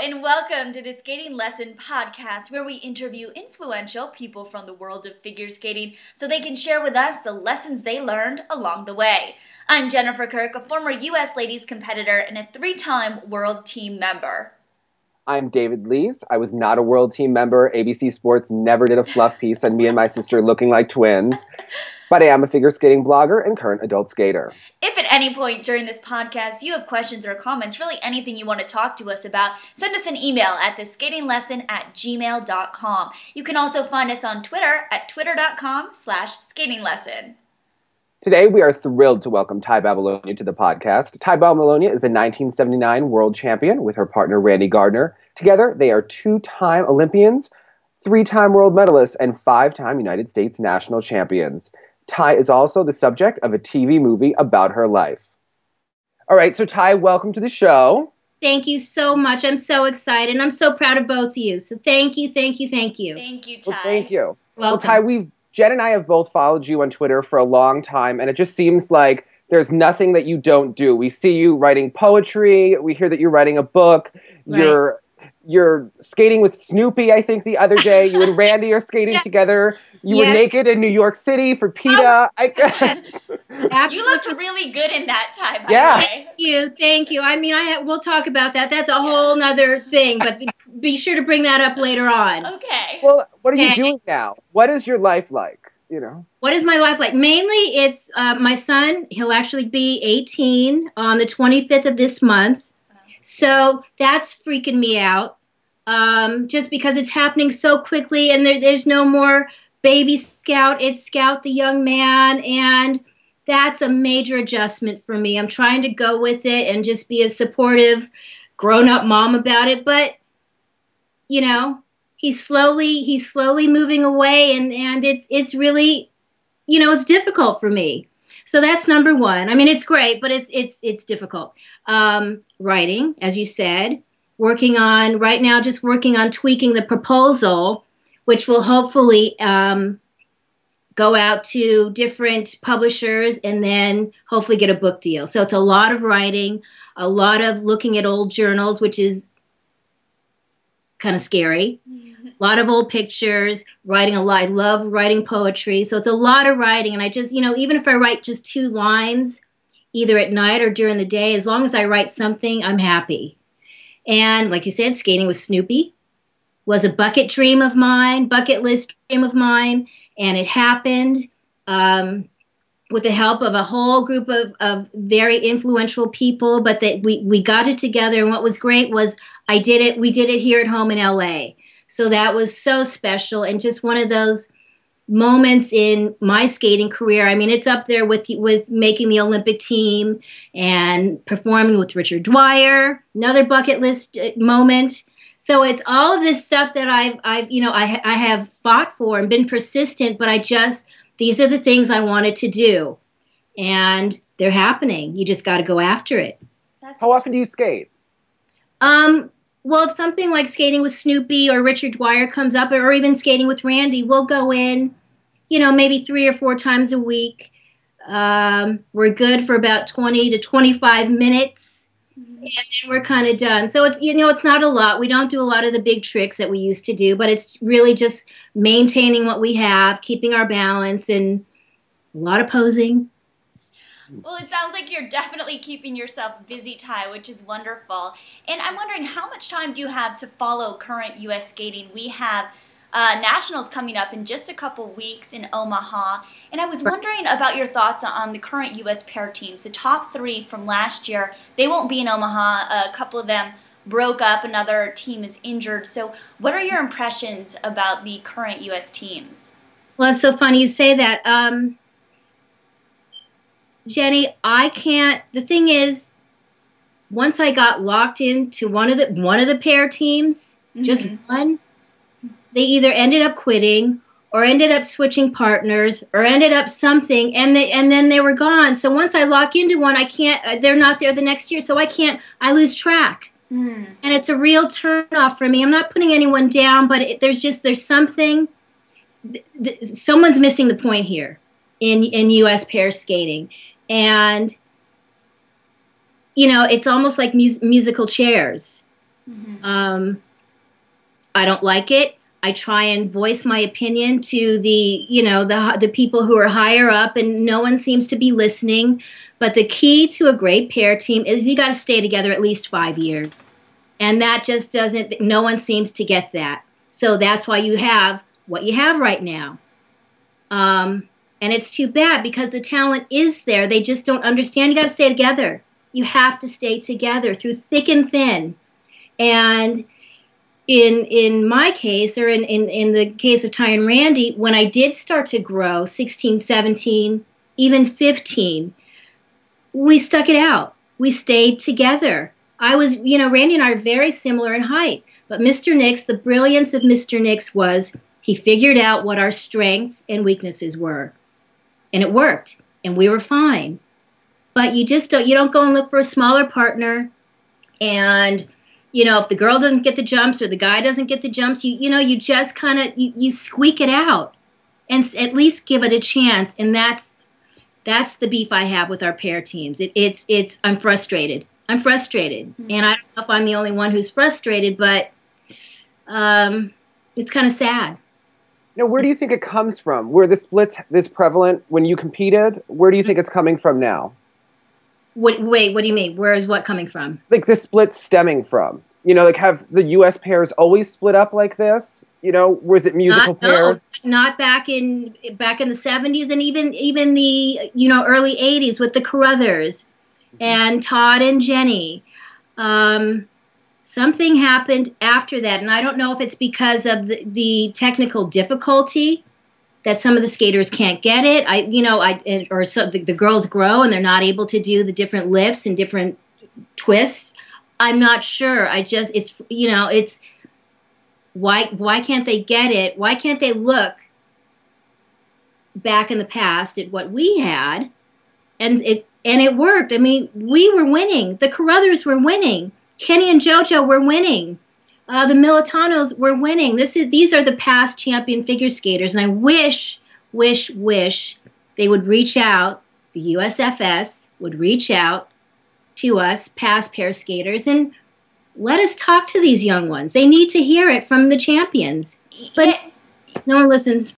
and welcome to the Skating Lesson Podcast, where we interview influential people from the world of figure skating so they can share with us the lessons they learned along the way. I'm Jennifer Kirk, a former U.S. ladies competitor and a three-time world team member. I'm David Lees. I was not a world team member. ABC Sports never did a fluff piece on me and my sister looking like twins. But I am a figure skating blogger and current adult skater. If at any point during this podcast you have questions or comments, really anything you want to talk to us about, send us an email at theskatinglesson@gmail.com. You can also find us on Twitter at twitter.com/skatinglesson. Today we are thrilled to welcome Tai Babilonia to the podcast. Tai Babilonia is the 1979 world champion with her partner Randy Gardner. Together they are two-time Olympians, three-time world medalists, and five-time United States national champions. Tai is also the subject of a TV movie about her life. All right, so Tai, welcome to the show. Thank you so much. I'm so excited. And I'm so proud of both of you. So thank you, thank you, thank you. Thank you, Tai. Well, thank you. Welcome. Well, Tai, Jen and I have both followed you on Twitter for a long time, and it just seems like there's nothing that you don't do. We see you writing poetry. We hear that you're writing a book. Right. You're skating with Snoopy, I think, the other day. You and Randy are skating together. You were naked in New York City for PETA, I guess. You looked really good in that, Tai, by the way. Thank you. I mean, we'll talk about that. That's a whole nother thing, but be sure to bring that up later on. Okay. Well, what are you doing now? What is your life like, you know? What is my life like? Mainly, it's my son. He'll actually be 18 on the 25th of this month. So that's freaking me out. Just because it's happening so quickly and there's no more baby Scout. It's Scout the young man, and that's a major adjustment for me. I'm trying to go with it and just be a supportive grown-up mom about it, but you know, he's slowly moving away, and it's really, you know, it's difficult for me. So that's number one. I mean, it's great, but it's difficult. Writing, as you said, working on tweaking the proposal, which will hopefully go out to different publishers and then hopefully get a book deal. So it's a lot of writing, a lot of looking at old journals, which is kind of scary. A lot of old pictures, writing a lot. I love writing poetry. So it's a lot of writing. And I just, you know, even if I write just 2 lines, either at night or during the day, as long as I write something, I'm happy. And like you said, skating with Snoopy was a bucket list dream of mine, and it happened with the help of a whole group of very influential people, but that we got it together, and what was great was we did it here at home in LA. So that was so special, and just one of those moments in my skating career. I mean, it's up there with making the Olympic team and performing with Richard Dwyer, another bucket list moment. So it's all of this stuff that I have fought for and been persistent, but these are the things I wanted to do, and they're happening. You just got to go after it. How often do you skate? Well, if something like skating with Snoopy or Richard Dwyer comes up, or even skating with Randy, we'll go in, you know, maybe 3 or 4 times a week. We're good for about 20 to 25 minutes. And then we're kind of done. So it's, you know, it's not a lot. We don't do a lot of the big tricks that we used to do, but it's really just maintaining what we have, keeping our balance, and a lot of posing. Well, it sounds like you're definitely keeping yourself busy, Tai, which is wonderful. And I'm wondering, how much time do you have to follow current U.S. skating? We have nationals coming up in just a couple weeks in Omaha, and I was wondering about your thoughts on the current U.S. pair teams. The top 3 from last year, they won't be in Omaha. A couple of them broke up. Another team is injured. So what are your impressions about the current U.S. teams? Well, it's so funny you say that. Jenny, the thing is, once I got locked into one of the pair teams, just one, they either ended up quitting or ended up switching partners or ended up something, and then they were gone. So once I lock into one, I can't, they're not there the next year, so I lose track. And it's a real turnoff for me. I'm not putting anyone down, but there's something, someone's missing the point here in U.S. pair skating. And, you know, it's almost like musical chairs. I don't like it. I try and voice my opinion to the people who are higher up, and no one seems to be listening. But the key to a great pair team is you got to stay together at least 5 years. And that just doesn't, no one seems to get that. So that's why you have what you have right now. And it's too bad because the talent is there. They just don't understand. You got to stay together. You have to stay together through thick and thin. And in my case, or in the case of Tai and Randy, when I did start to grow, 16, 17, even 15, we stuck it out. We stayed together. Randy and I are very similar in height. But Mr. Nix, the brilliance of Mr. Nix was he figured out what our strengths and weaknesses were. And it worked. And we were fine. But you don't go and look for a smaller partner. And, if the girl doesn't get the jumps or the guy doesn't get the jumps, you just kind of, you squeak it out. And at least give it a chance. And that's the beef I have with our pair teams. I'm frustrated. I'm frustrated. Mm-hmm. And I don't know if I'm the only one who's frustrated, but it's kind of sad. Where do you think it comes from? Were the splits this prevalent when you competed? Where do you think it's coming from now? Wait, what do you mean? Where is what coming from? Like the splits stemming from? Have the U.S. pairs always split up like this? Was it musical pairs? No, not back in the 70s and even the early 80s with the Carruthers and Todd and Jenny. Something happened after that, and I don't know if it's because of the technical difficulty that some of the skaters can't get it. The girls grow and they're not able to do the different lifts and different twists. I'm not sure. It's why can't they get it? Why can't they look back in the past at what we had, and it worked. I mean, we were winning. The Carruthers were winning. Kenny and JoJo were winning. The Militanos were winning. These are the past champion figure skaters, and I wish they would reach out. The USFS would reach out to us, past pair skaters, and let us talk to these young ones. They need to hear it from the champions, but no one listens.